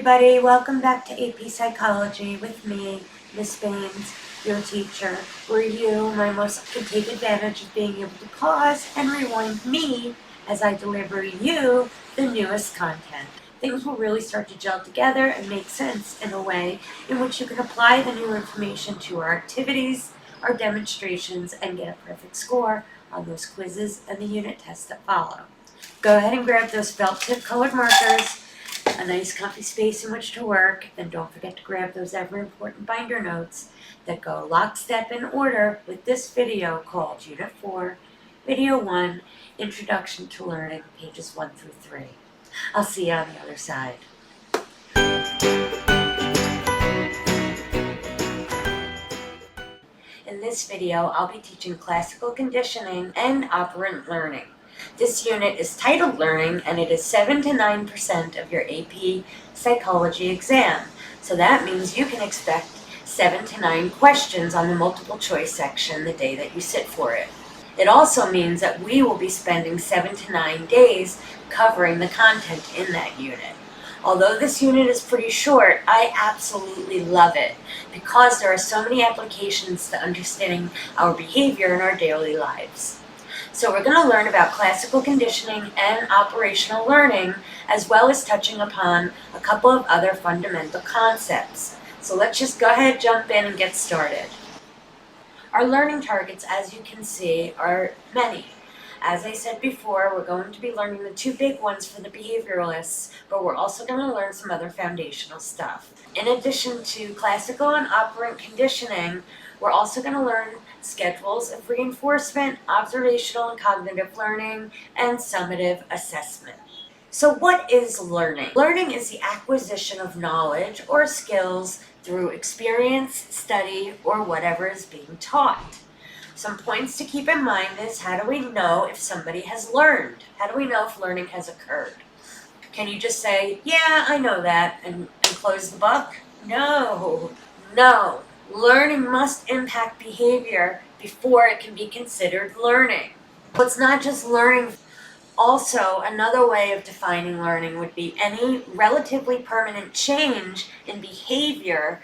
Everybody, welcome back to AP Psychology with me, Miss Baines, your teacher, where you, my most, can take advantage of being able to pause and rewind me as I deliver you the newest content. Things will really start to gel together and make sense in a way in which you can apply the new information to our activities, our demonstrations, and get a perfect score on those quizzes and the unit tests that follow. Go ahead and grab those felt tip colored markers, a nice comfy space in which to work, and don't forget to grab those ever important binder notes that go lockstep in order with this video called Unit 4, Video 1, Introduction to Learning, pages 1 through 3. I'll see you on the other side. In this video, I'll be teaching classical conditioning and operant learning. This unit is titled Learning, and it is 7 to 9% of your AP Psychology exam. So that means you can expect 7 to 9 questions on the multiple choice section the day that you sit for it. It also means that we will be spending 7 to 9 days covering the content in that unit. Although this unit is pretty short, I absolutely love it because there are so many applications to understanding our behavior in our daily lives. So we're going to learn about classical conditioning and operational learning, as well as touching upon a couple of other fundamental concepts. So let's just go ahead, jump in, and get started. Our learning targets, as you can see, are many. As I said before, we're going to be learning the two big ones for the behavioralists, but we're also going to learn some other foundational stuff. In addition to classical and operant conditioning, we're also going to learn schedules of reinforcement, observational and cognitive learning, and summative assessment. So what is learning? Learning is the acquisition of knowledge or skills through experience, study, or whatever is being taught. Some points to keep in mind is, how do we know if somebody has learned? How do we know if learning has occurred? Can you just say, yeah, I know that, and close the book? No. Learning must impact behavior before it can be considered learning. But it's not just learning. Also, another way of defining learning would be any relatively permanent change in behavior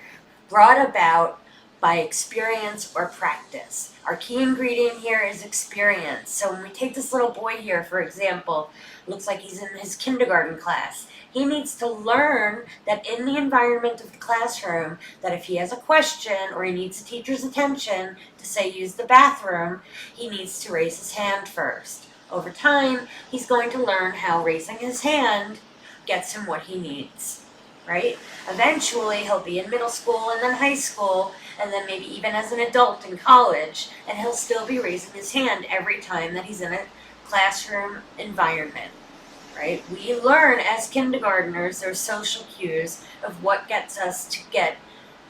brought about by experience or practice. Our key ingredient here is experience. So when we take this little boy here, for example, looks like he's in his kindergarten class. He needs to learn that in the environment of the classroom, that if he has a question or he needs the teacher's attention to, say, use the bathroom, he needs to raise his hand first. Over time, he's going to learn how raising his hand gets him what he needs, right? Eventually, he'll be in middle school and then high school, and then maybe even as an adult in college, and he'll still be raising his hand every time that he's in a classroom environment, right? We learn as kindergartners, there's social cues of what gets us to get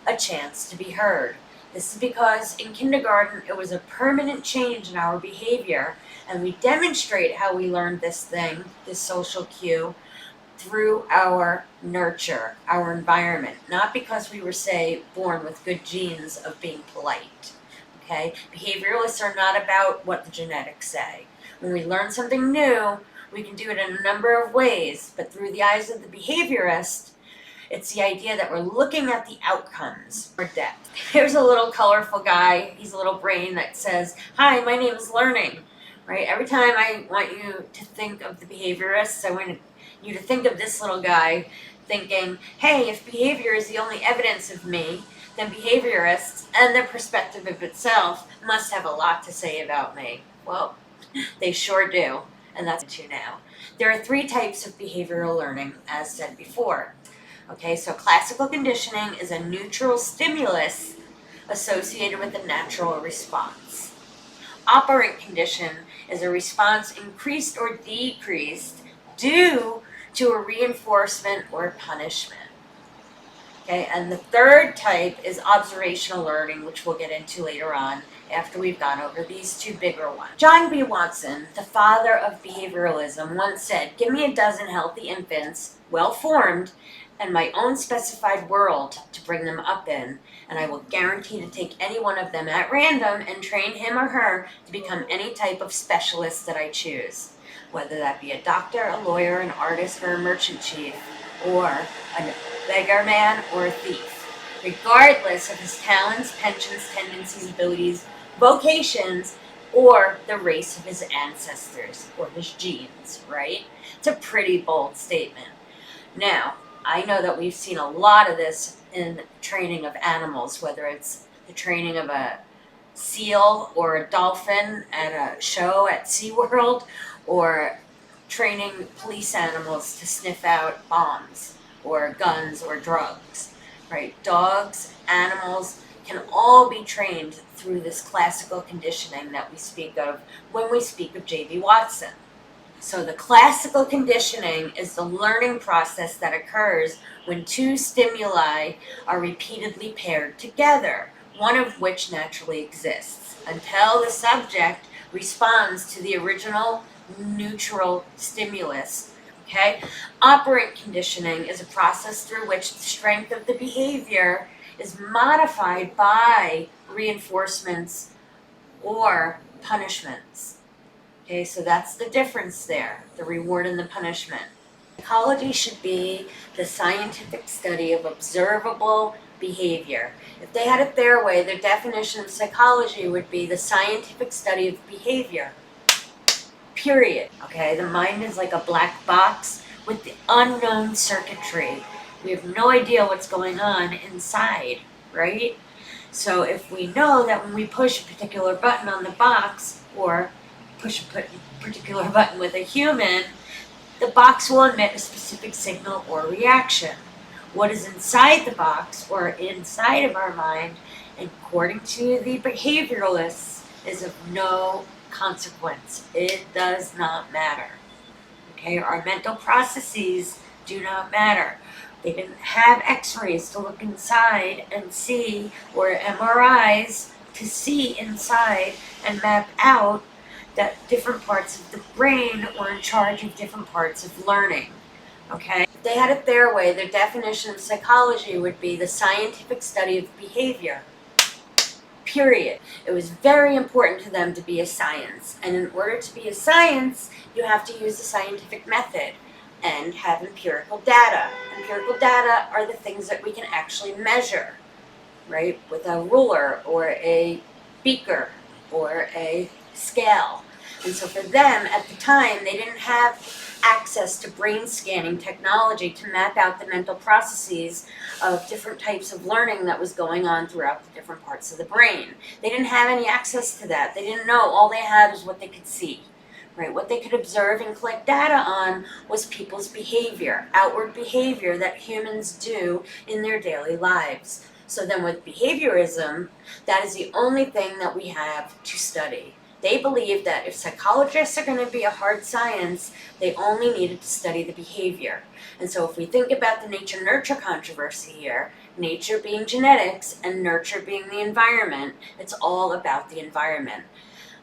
a chance to be heard. This is because in kindergarten, it was a permanent change in our behavior, and we demonstrate how we learned this thing, this social cue, through our nurture, our environment, not because we were, say, born with good genes of being polite, okay? Behavioralists are not about what the genetics say. When we learn something new, we can do it in a number of ways, but through the eyes of the behaviorist, it's the idea that we're looking at the outcomes or depth. Here's a little colorful guy. He's a little brain that says, hi, my name is learning, right? Every time I want you to think of the behaviorists, I want you to think of this little guy thinking, hey, if behavior is the only evidence of me, then behaviorists and their perspective of itself must have a lot to say about me. Well, they sure do, and that's what you now. There are 3 types of behavioral learning, as said before. Okay, so classical conditioning is a neutral stimulus associated with a natural response. Operant condition is a response increased or decreased due to a reinforcement or punishment. Okay, and the 3rd type is observational learning, which we'll get into later on after we've gone over these 2 bigger ones. John B. Watson, the father of behavioralism, once said, give me a dozen healthy infants, well-formed, and my own specified world to bring them up in, and I will guarantee to take any one of them at random and train him or her to become any type of specialist that I choose. Whether that be a doctor, a lawyer, an artist, or a merchant chief, or an beggarman, or a thief, regardless of his talents, penchants, tendencies, abilities, vocations, or the race of his ancestors or his genes, right? It's a pretty bold statement. Now, I know that we've seen a lot of this in training of animals, whether it's the training of a seal or a dolphin at a show at SeaWorld, or training police animals to sniff out bombs or guns or drugs, right? Dogs, animals can all be trained through this classical conditioning that we speak of when we speak of J.B. Watson. So the classical conditioning is the learning process that occurs when two stimuli are repeatedly paired together, one of which naturally exists, until the subject responds to the original neutral stimulus. Okay? Operant conditioning is a process through which the strength of the behavior is modified by reinforcements or punishments. Okay, so that's the difference there, the reward and the punishment. Psychology should be the scientific study of observable behavior. If they had it their way, their definition of psychology would be the scientific study of behavior. Period. Okay, the mind is like a black box with the unknown circuitry. We have no idea what's going on inside, right? So if we know that when we push a particular button on the box, or push a particular button with a human, the box will emit a specific signal or reaction. What is inside the box or inside of our mind, according to the behavioralists, is of no consequence. It does not matter. Okay, our mental processes do not matter. They didn't have x-rays to look inside and see, or MRIs to see inside and map out that different parts of the brain were in charge of different parts of learning. Okay? If they had it their way, their definition of psychology would be the scientific study of behavior. Period. It was very important to them to be a science. And in order to be a science, you have to use the scientific method and have empirical data. Empirical data are the things that we can actually measure, right? With a ruler or a beaker or a scale. And so for them, at the time, they didn't have access to brain scanning technology to map out the mental processes of different types of learning that was going on throughout the different parts of the brain. They didn't have any access to that. They didn't know. All they had was what they could see, right? What they could observe and collect data on was people's behavior, outward behavior that humans do in their daily lives. So then with behaviorism, that is the only thing that we have to study. They believed that if psychologists are going to be a hard science, they only needed to study the behavior. And so if we think about the nature-nurture controversy here, nature being genetics and nurture being the environment, it's all about the environment.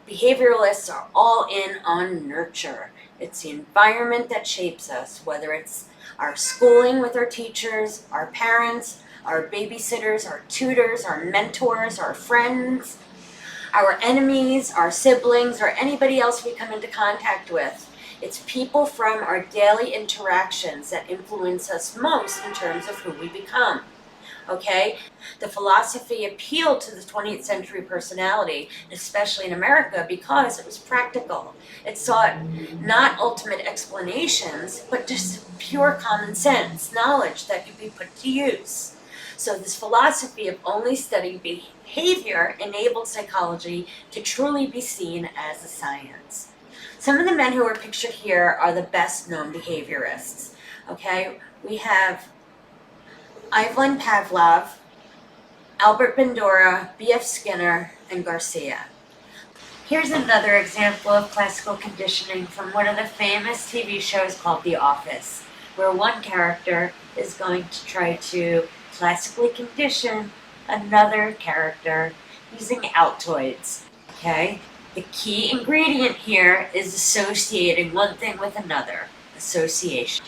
Behavioralists are all in on nurture. It's the environment that shapes us, whether it's our schooling with our teachers, our parents, our babysitters, our tutors, our mentors, our friends, our enemies, our siblings, or anybody else we come into contact with. It's people from our daily interactions that influence us most in terms of who we become. Okay? The philosophy appealed to the 20th century personality, especially in America, because it was practical. It sought not ultimate explanations, but just pure common sense, knowledge that could be put to use. So this philosophy of only studying behavior enabled psychology to truly be seen as a science. Some of the men who are pictured here are the best known behaviorists. Okay, we have Ivan Pavlov, Albert Bandura, B.F. Skinner, and Garcia. Here's another example of classical conditioning from one of the famous TV shows called The Office, where one character is going to try to classically condition another character using Altoids. Okay? The key ingredient here is associating one thing with another. Association.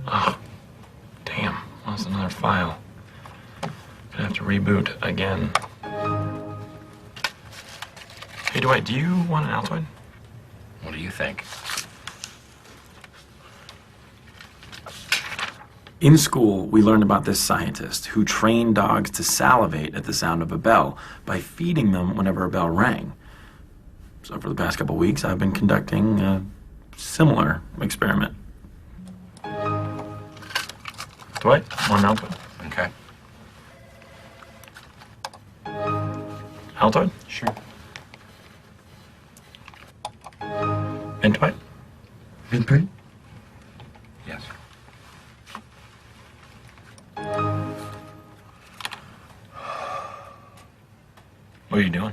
Oh, damn. Lost another file. Gonna have to reboot again. Hey, Dwight, do you want an Altoid? What do you think? In school, we learned about this scientist who trained dogs to salivate at the sound of a bell by feeding them whenever a bell rang. So for the past couple weeks, I've been conducting a similar experiment. Dwight, one output. Okay. Altoid? Sure. Intoid? Input? Yes. What are you doing?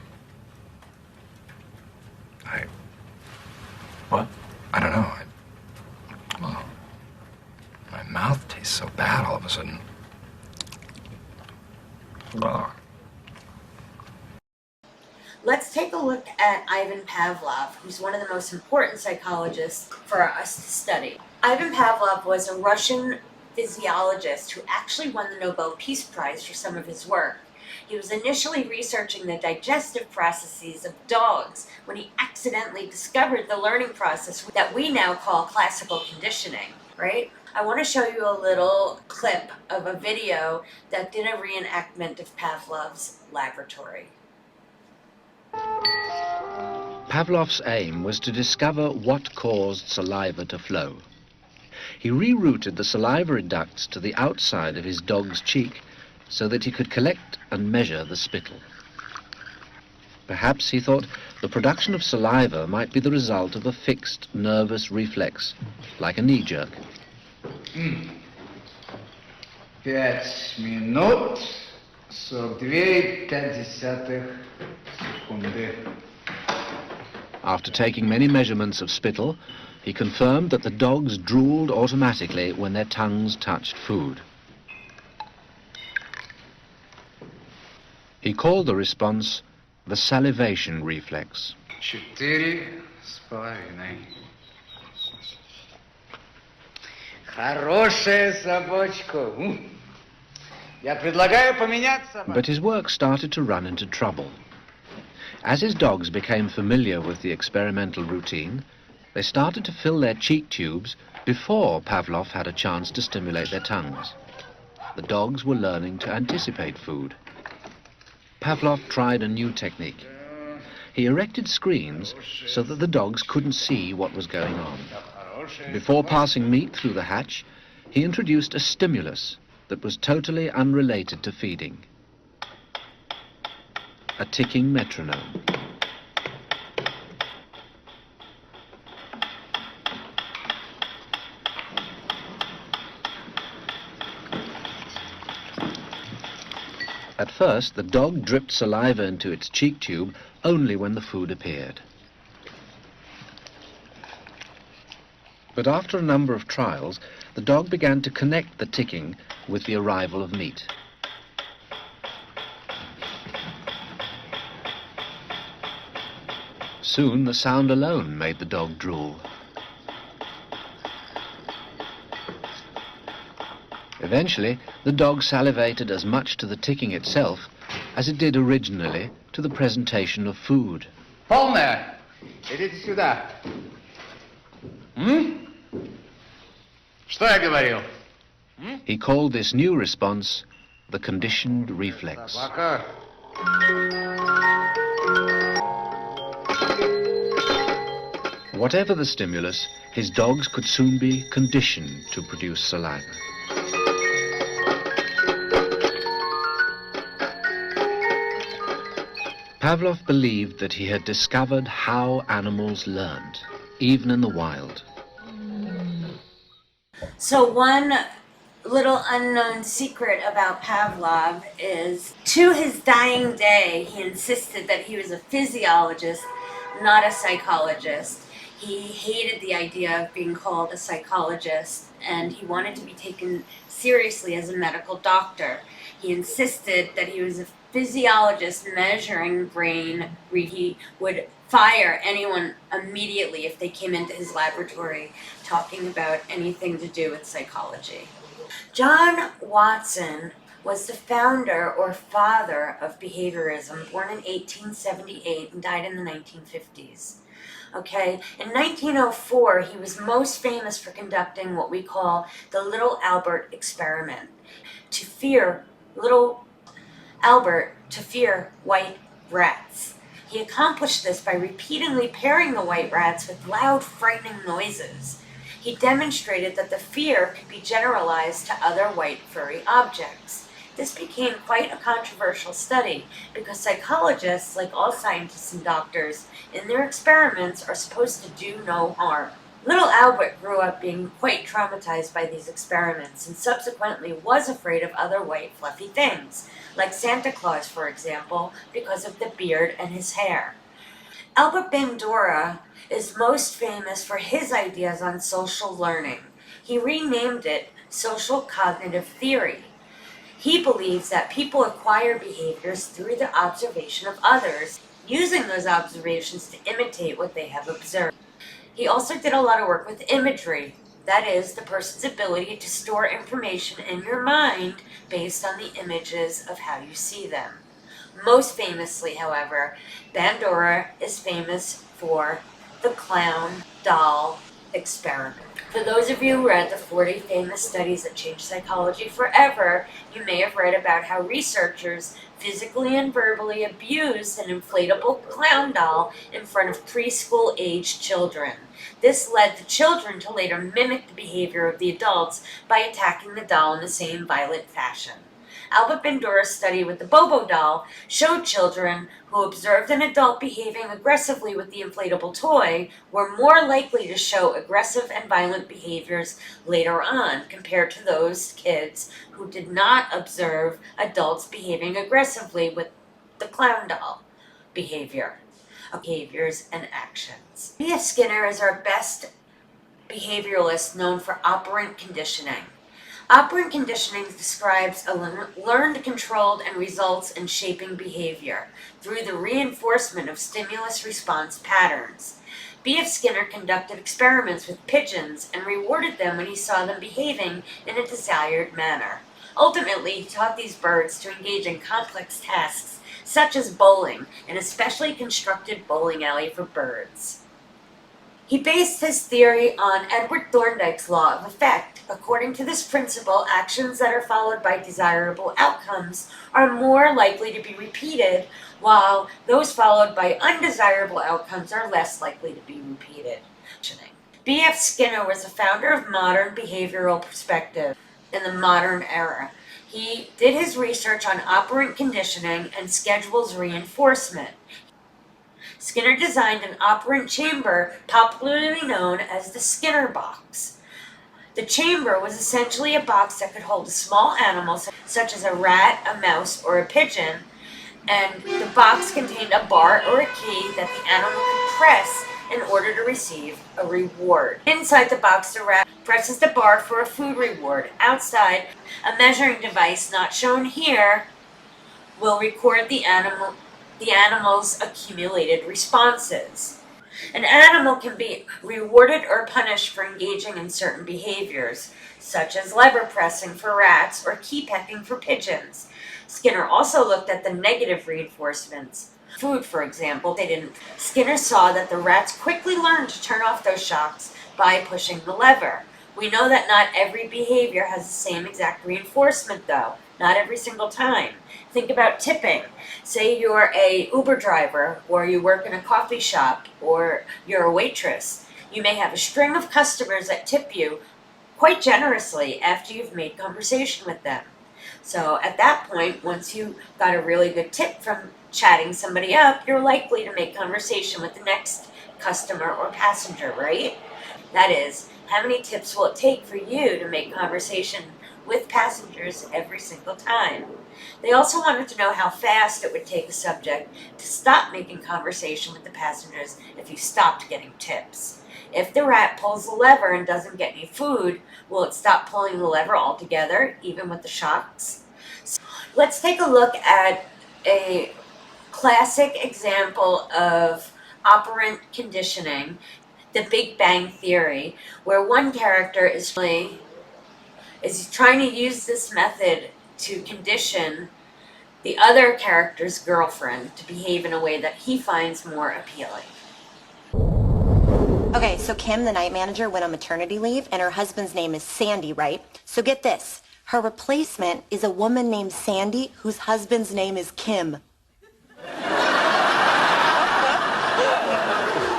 What? I don't know. Well, my mouth tastes so bad all of a sudden. Ugh. Let's take a look at Ivan Pavlov, who's one of the most important psychologists for us to study. Ivan Pavlov was a Russian physiologist who actually won the Nobel Peace Prize for some of his work. He was initially researching the digestive processes of dogs when he accidentally discovered the learning process that we now call classical conditioning, right? I want to show you a little clip of a video that did a reenactment of Pavlov's laboratory. Pavlov's aim was to discover what caused saliva to flow. He rerouted the salivary ducts to the outside of his dog's cheek so that he could collect and measure the spittle. Perhaps he thought the production of saliva might be the result of a fixed nervous reflex, like a knee jerk. 5 минут 42,5 секунды. After taking many measurements of spittle, he confirmed that the dogs drooled automatically when their tongues touched food. He called the response the salivation reflex. 4,5. Хорошая собачка. Я предлагаю поменять собаку. But his work started to run into trouble. As his dogs became familiar with the experimental routine, they started to fill their cheek tubes before Pavlov had a chance to stimulate their tongues. The dogs were learning to anticipate food. Pavlov tried a new technique. He erected screens so that the dogs couldn't see what was going on. Before passing meat through the hatch, he introduced a stimulus that was totally unrelated to feeding. A ticking metronome. At first, the dog dripped saliva into its cheek tube only when the food appeared. But after a number of trials, the dog began to connect the ticking with the arrival of meat. Soon, the sound alone made the dog drool. Eventually, the dog salivated as much to the ticking itself as it did originally to the presentation of food. Полная. Идите сюда. Что я говорил? He called this new response the conditioned reflex. Собака. Whatever the stimulus, his dogs could soon be conditioned to produce saliva. Pavlov believed that he had discovered how animals learned, even in the wild. So one little unknown secret about Pavlov is, to his dying day, he insisted that he was a physiologist, not a psychologist. He hated the idea of being called a psychologist, and he wanted to be taken seriously as a medical doctor. He insisted that he was a physiologist measuring brain. He would fire anyone immediately if they came into his laboratory talking about anything to do with psychology. John Watson was the founder or father of behaviorism, born in 1878 and died in the 1950s. Okay, in 1904, he was most famous for conducting what we call the Little Albert experiment, to fear little Albert to fear white rats. He accomplished this by repeatedly pairing the white rats with loud, frightening noises. He demonstrated that the fear could be generalized to other white furry objects. This became quite a controversial study because psychologists, like all scientists and doctors, in their experiments are supposed to do no harm. Little Albert grew up being quite traumatized by these experiments and subsequently was afraid of other white fluffy things, like Santa Claus, for example, because of the beard and his hair. Albert Bandura is most famous for his ideas on social learning. He renamed it social cognitive theory. He believes that people acquire behaviors through the observation of others, using those observations to imitate what they have observed. He also did a lot of work with imagery, that is, the person's ability to store information in your mind based on the images of how you see them. Most famously, however, Bandura is famous for the clown doll experiment. For those of you who read the 40 famous studies that changed psychology forever, you may have read about how researchers physically and verbally abused an inflatable clown doll in front of preschool-aged children. This led the children to later mimic the behavior of the adults by attacking the doll in the same violent fashion. Albert Bandura's study with the Bobo doll showed children who observed an adult behaving aggressively with the inflatable toy were more likely to show aggressive and violent behaviors later on compared to those kids who did not observe adults behaving aggressively with the clown doll behaviors and actions. B.F. Skinner is our best behavioralist known for operant conditioning. Operant conditioning describes a learned, controlled, and results in shaping behavior through the reinforcement of stimulus-response patterns. B.F. Skinner conducted experiments with pigeons and rewarded them when he saw them behaving in a desired manner. Ultimately, he taught these birds to engage in complex tasks, such as bowling, in a specially constructed bowling alley for birds. He based his theory on Edward Thorndike's law of effect. According to this principle, actions that are followed by desirable outcomes are more likely to be repeated, while those followed by undesirable outcomes are less likely to be repeated. B.F. Skinner was the founder of modern behavioral perspective in the modern era. He did his research on operant conditioning and schedules reinforcement. Skinner designed an operant chamber popularly known as the Skinner box. The chamber was essentially a box that could hold a small animal such as a rat, a mouse, or a pigeon, and the box contained a bar or a key that the animal could press in order to receive a reward. Inside the box, the rat presses the bar for a food reward. Outside, a measuring device not shown here will record the animal's accumulated responses. An animal can be rewarded or punished for engaging in certain behaviors, such as lever pressing for rats or key pecking for pigeons. Skinner also looked at the negative reinforcements. Food, for example, Skinner saw that the rats quickly learned to turn off those shocks by pushing the lever. We know that not every behavior has the same exact reinforcement, though. Not every single time. Think about tipping. Say you're a Uber driver, or you work in a coffee shop, or you're a waitress. You may have a string of customers that tip you quite generously after you've made conversation with them. So at that point, once you got a really good tip from chatting somebody up, you're likely to make conversation with the next customer or passenger, right? That is, how many tips will it take for you to make conversation with passengers every single time? They also wanted to know how fast it would take a subject to stop making conversation with the passengers if you stopped getting tips. If the rat pulls the lever and doesn't get any food, will it stop pulling the lever altogether, even with the shocks? So let's take a look at a classic example of operant conditioning, the Big Bang Theory, where one character is trying to use this method to condition the other character's girlfriend to behave in a way that he finds more appealing. Okay, so Kim, the night manager, went on maternity leave, and her husband's name is Sandy, right? So get this. Her replacement is a woman named Sandy whose husband's name is Kim.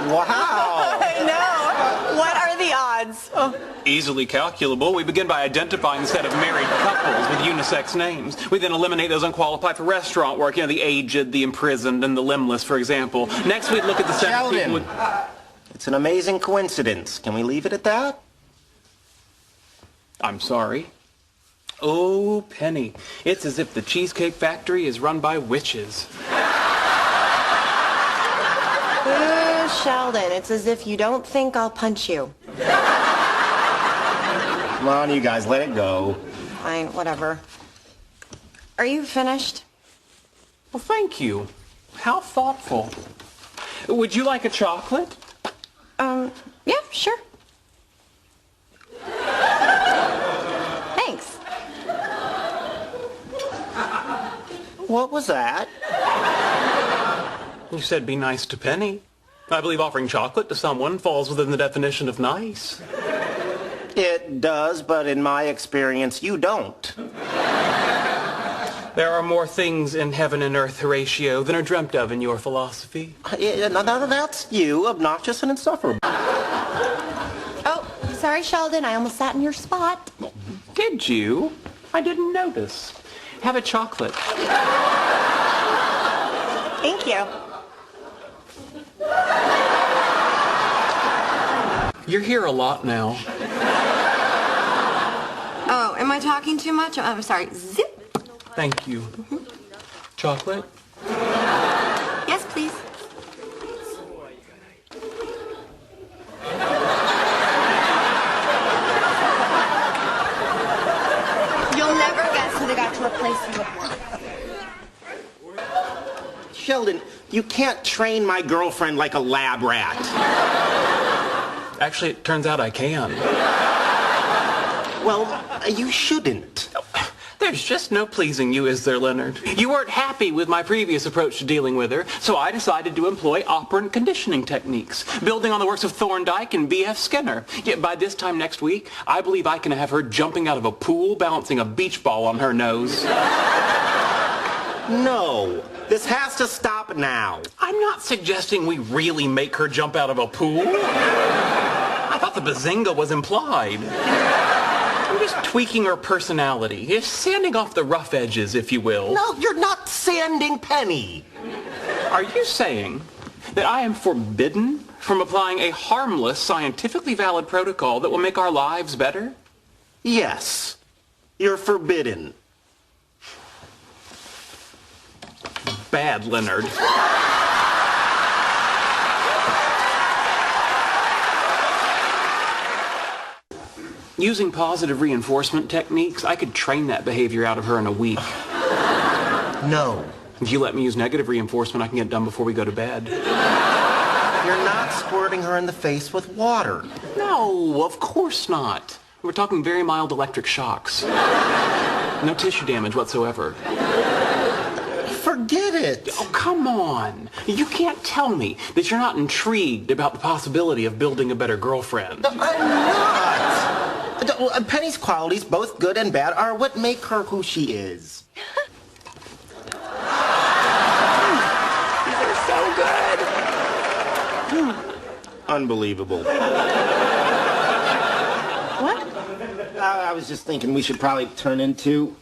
Wow. I know. What are the odds? Oh. Easily calculable. We begin by identifying the set of married couples with unisex names. We then eliminate those unqualified for restaurant work, you know, the aged, the imprisoned, and the limbless, for example. Next, we look at the set of people with... It's an amazing coincidence. Can we leave it at that? I'm sorry. Oh, Penny. It's as if the Cheesecake Factory is run by witches. Sheldon, it's as if you don't think I'll punch you. Come on, you guys, let it go. Fine, whatever. Are you finished? Well, thank you. How thoughtful. Would you like a chocolate? Yeah, sure. Thanks. What was that? You said be nice to Penny. I believe offering chocolate to someone falls within the definition of nice. It does, but in my experience, you don't. There are more things in heaven and earth, Horatio, than are dreamt of in your philosophy. That's you, obnoxious and insufferable. Oh, sorry, Sheldon. I almost sat in your spot. Did you? I didn't notice. Have a chocolate. Thank you. You're here a lot now. Oh, am I talking too much? I'm sorry. Zip. Thank you. Chocolate? Yes, please. You'll never guess who they got to replace you with. Sheldon, you can't train my girlfriend like a lab rat. Actually, it turns out I can. Well, you shouldn't. There's just no pleasing you, is there, Leonard? You weren't happy with my previous approach to dealing with her, so I decided to employ operant conditioning techniques, building on the works of Thorndike and B.F. Skinner. Yet by this time next week, I believe I can have her jumping out of a pool, balancing a beach ball on her nose. No, this has to stop now. I'm not suggesting we really make her jump out of a pool. I thought the bazinga was implied. I'm just tweaking her personality, just sanding off the rough edges, if you will. No, you're not sanding Penny. Are you saying that I am forbidden from applying a harmless, scientifically valid protocol that will make our lives better? Yes, you're forbidden. Bad, Leonard. Using positive reinforcement techniques, I could train that behavior out of her in a week. No. If you let me use negative reinforcement, I can get done before we go to bed. You're not squirting her in the face with water. No, of course not. We're talking very mild electric shocks. No tissue damage whatsoever. Forget it. Oh, come on. You can't tell me that you're not intrigued about the possibility of building a better girlfriend. I'm not. Penny's qualities, both good and bad, are what make her who she is. These are so good. Unbelievable. What? I was just thinking we should probably turn into...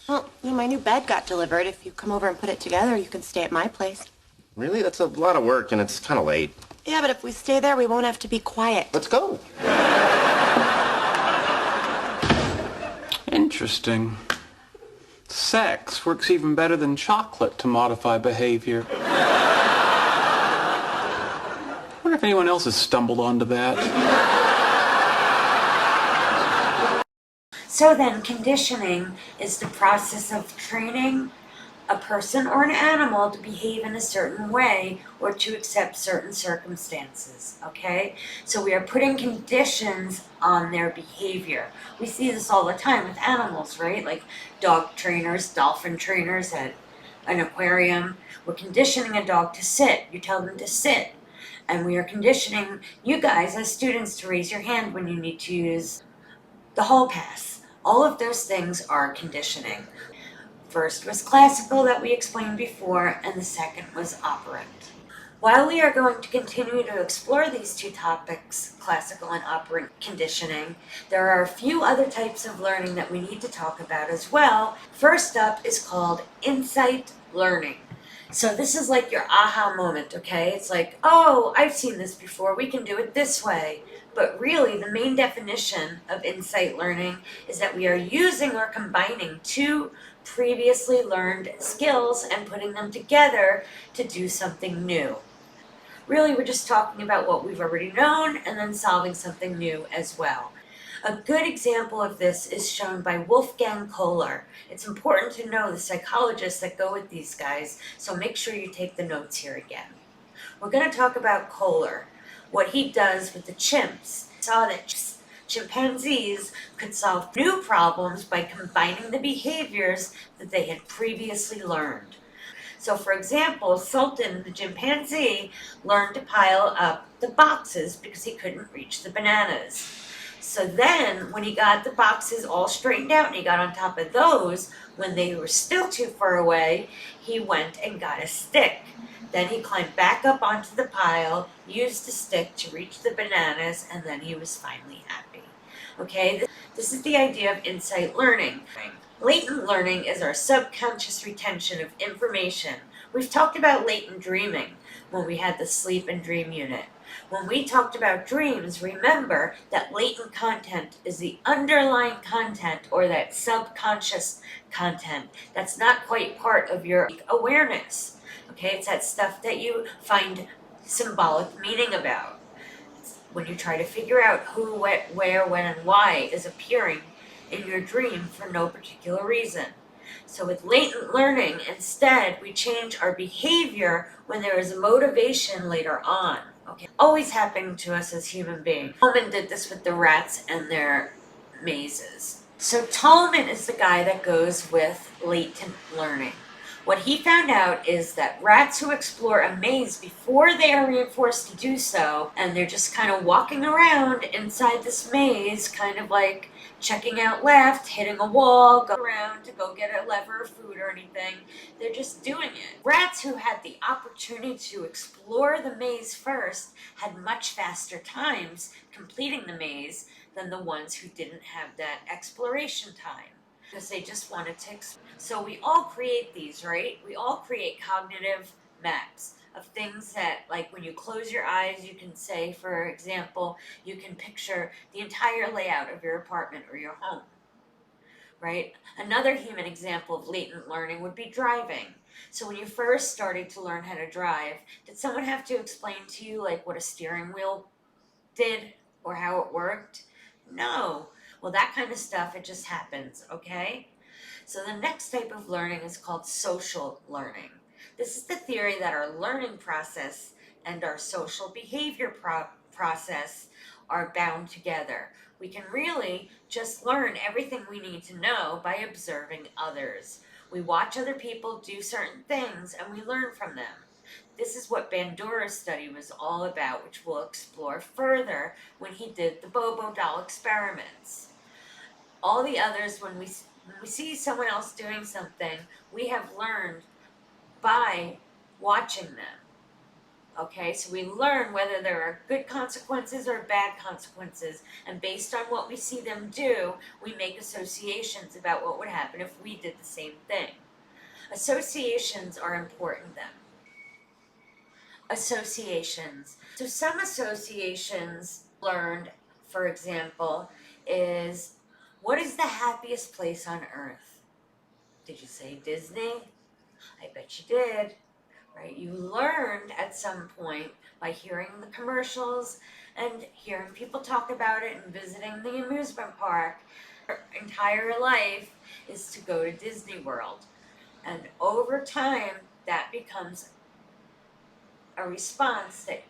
Well, my new bed got delivered. If you come over and put it together, you can stay at my place. Really? That's a lot of work, and it's kind of late. Yeah, but if we stay there, we won't have to be quiet. Let's go. Interesting. Sex works even better than chocolate to modify behavior. I wonder if anyone else has stumbled onto that. So then, conditioning is the process of training a person or an animal to behave in a certain way or to accept certain circumstances, okay? So we are putting conditions on their behavior. We see this all the time with animals, right? Like dog trainers, dolphin trainers at an aquarium. We're conditioning a dog to sit. You tell them to sit. And we are conditioning you guys as students to raise your hand when you need to use the hall pass. All of those things are conditioning. First was classical that we explained before, and the second was operant. While we are going to continue to explore these two topics, classical and operant conditioning, there are a few other types of learning that we need to talk about as well. First up is called insight learning. So this is like your aha moment, okay? It's like, oh, I've seen this before, we can do it this way. But really, the main definition of insight learning is that we are using or combining two previously learned skills and putting them together to do something new. Really, we're just talking about what we've already known and then solving something new as well. A good example of this is shown by Wolfgang Kohler. It's important to know the psychologists that go with these guys, so make sure you take the notes here again. We're going to talk about Kohler, what he does with the chimps. He saw that chimpanzees could solve new problems by combining the behaviors that they had previously learned. So for example, Sultan, the chimpanzee, learned to pile up the boxes because he couldn't reach the bananas. So then, when he got the boxes all straightened out and he got on top of those, when they were still too far away, he went and got a stick. Then he climbed back up onto the pile, used the stick to reach the bananas, and then he was finally happy. Okay, this is the idea of insight learning. Latent learning is our subconscious retention of information. We've talked about latent dreaming when we had the sleep and dream unit. When we talked about dreams, remember that latent content is the underlying content or that subconscious content that's not quite part of your awareness. Okay, it's that stuff that you find symbolic meaning about. It's when you try to figure out who, what, where, when, and why is appearing in your dream for no particular reason. So with latent learning, instead, we change our behavior when there is a motivation later on. Okay, always happening to us as human beings. Tolman did this with the rats and their mazes. So Tolman is the guy that goes with latent learning. What he found out is that rats who explore a maze before they are reinforced to do so, and they're just kind of walking around inside this maze, kind of like checking out left, hitting a wall, go around to go get a lever of food or anything. They're just doing it. Rats who had the opportunity to explore the maze first had much faster times completing the maze than the ones who didn't have that exploration time, because they just wanted to explore. So we all create these, right? We all create cognitive maps of things that, like when you close your eyes, you can say, for example, you can picture the entire layout of your apartment or your home, right? Another human example of latent learning would be driving. So when you first started to learn how to drive, did someone have to explain to you like what a steering wheel did or how it worked? No. Well, that kind of stuff, it just happens, okay? So the next type of learning is called social learning. This is the theory that our learning process and our social behavior process are bound together. We can really just learn everything we need to know by observing others. We watch other people do certain things and we learn from them. This is what Bandura's study was all about, which we'll explore further when he did the Bobo doll experiments. All the others, when we see someone else doing something, we have learned by watching them. Okay, so we learn whether there are good consequences or bad consequences, and based on what we see them do, we make associations about what would happen if we did the same thing. Associations are important then. Associations. So some associations learned, for example, is what is the happiest place on earth? Did you say Disney? I bet you did, right? You learned at some point by hearing the commercials and hearing people talk about it and visiting the amusement park. Your entire life is to go to Disney World. And over time, that becomes a response that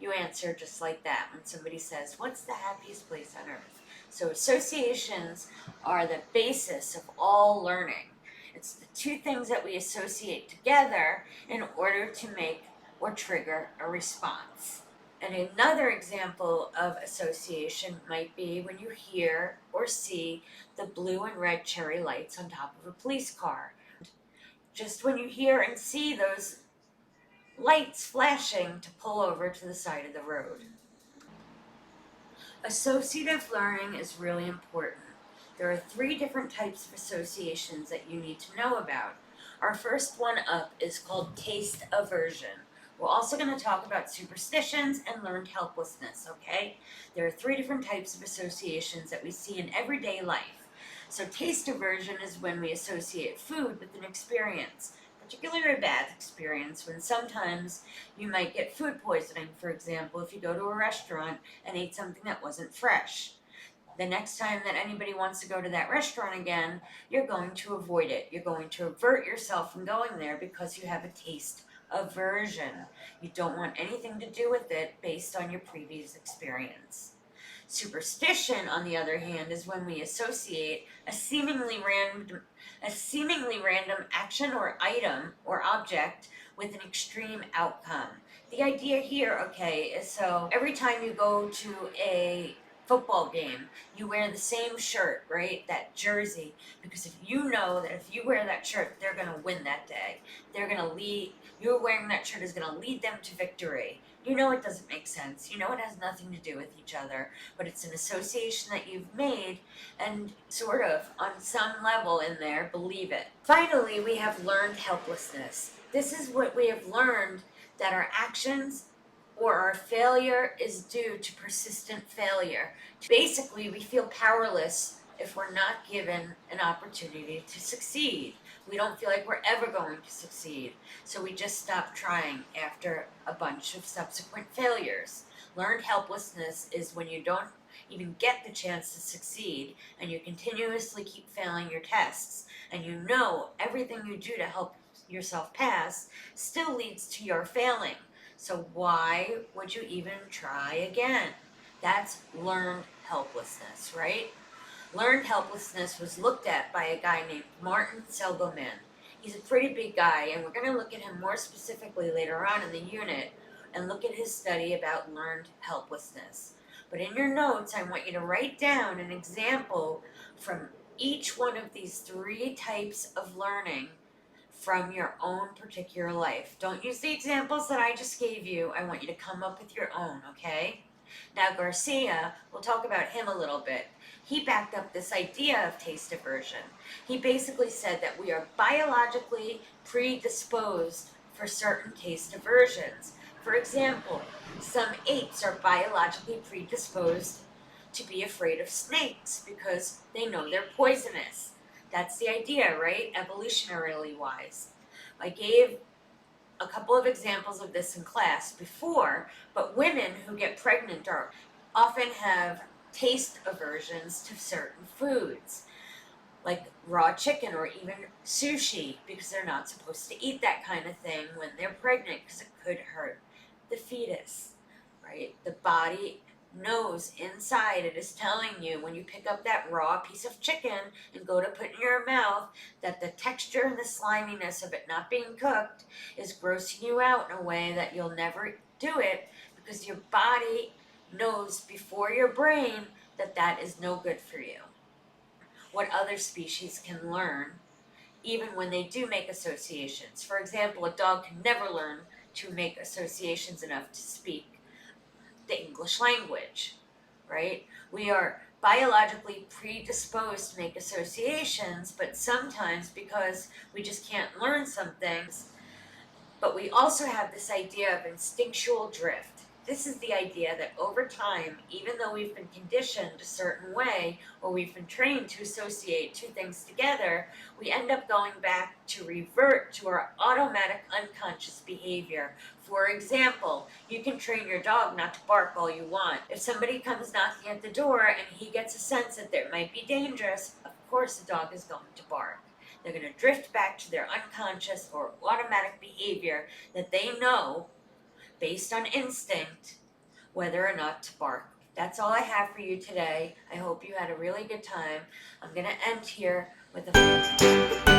you answer just like that when somebody says, what's the happiest place on earth? So associations are the basis of all learning. It's the two things that we associate together in order to make or trigger a response. And another example of association might be when you hear or see the blue and red cherry lights on top of a police car. Just when you hear and see those lights flashing to pull over to the side of the road. Associative learning is really important. There are 3 different types of associations that you need to know about. Our first one up is called taste aversion. We're also going to talk about superstitions and learned helplessness, okay? There are 3 different types of associations that we see in everyday life. So taste aversion is when we associate food with an experience, particularly a bad experience, when sometimes you might get food poisoning, for example, if you go to a restaurant and ate something that wasn't fresh. The next time that anybody wants to go to that restaurant again, you're going to avoid it. You're going to avert yourself from going there because you have a taste aversion. You don't want anything to do with it based on your previous experience. Superstition, on the other hand, is when we associate a seemingly random action or item or object with an extreme outcome. The idea here, okay, is so every time you go to a football game, you wear the same shirt, right? That jersey, because if you know that if you wear that shirt, they're going to win that day. They're going to lead, you're wearing that shirt is going to lead them to victory. You know it doesn't make sense. You know it has nothing to do with each other, but it's an association that you've made and sort of, on some level in there, believe it. Finally, we have learned helplessness. This is what we have learned, that our actions or our failure is due to persistent failure. Basically, we feel powerless if we're not given an opportunity to succeed. We don't feel like we're ever going to succeed, so we just stop trying after a bunch of subsequent failures. Learned helplessness is when you don't even get the chance to succeed and you continuously keep failing your tests, and you know everything you do to help yourself pass still leads to your failing. So why would you even try again? That's learned helplessness, right? Learned helplessness was looked at by a guy named Martin Seligman. He's a pretty big guy, and we're going to look at him more specifically later on in the unit and look at his study about learned helplessness. But in your notes, I want you to write down an example from each one of these 3 types of learning from your own particular life. Don't use the examples that I just gave you. I want you to come up with your own, okay? Now, Garcia, we'll talk about him a little bit. He backed up this idea of taste aversion. He basically said that we are biologically predisposed for certain taste aversions. For example, some apes are biologically predisposed to be afraid of snakes because they know they're poisonous. That's the idea, right? Evolutionarily wise. I gave a couple of examples of this in class before, but women who get pregnant often have taste aversions to certain foods, like raw chicken or even sushi, because they're not supposed to eat that kind of thing when they're pregnant because it could hurt the fetus, right? The body knows inside, it is telling you when you pick up that raw piece of chicken and go to put in your mouth that the texture and the sliminess of it not being cooked is grossing you out in a way that you'll never do it, because your body knows before your brain that that is no good for you. What other species can learn even when they do make associations. For example, a dog can never learn to make associations enough to speak the English language, right? We are biologically predisposed to make associations, but sometimes because we just can't learn some things, but we also have this idea of instinctual drift. This is the idea that over time, even though we've been conditioned a certain way, or we've been trained to associate 2 things together, we end up going back to revert to our automatic unconscious behavior. For example, you can train your dog not to bark all you want. If somebody comes knocking at the door and he gets a sense that it might be dangerous, of course the dog is going to bark. They're going to drift back to their unconscious or automatic behavior that they know, based on instinct, whether or not to bark. That's all I have for you today. I hope you had a really good time. I'm going to end here with a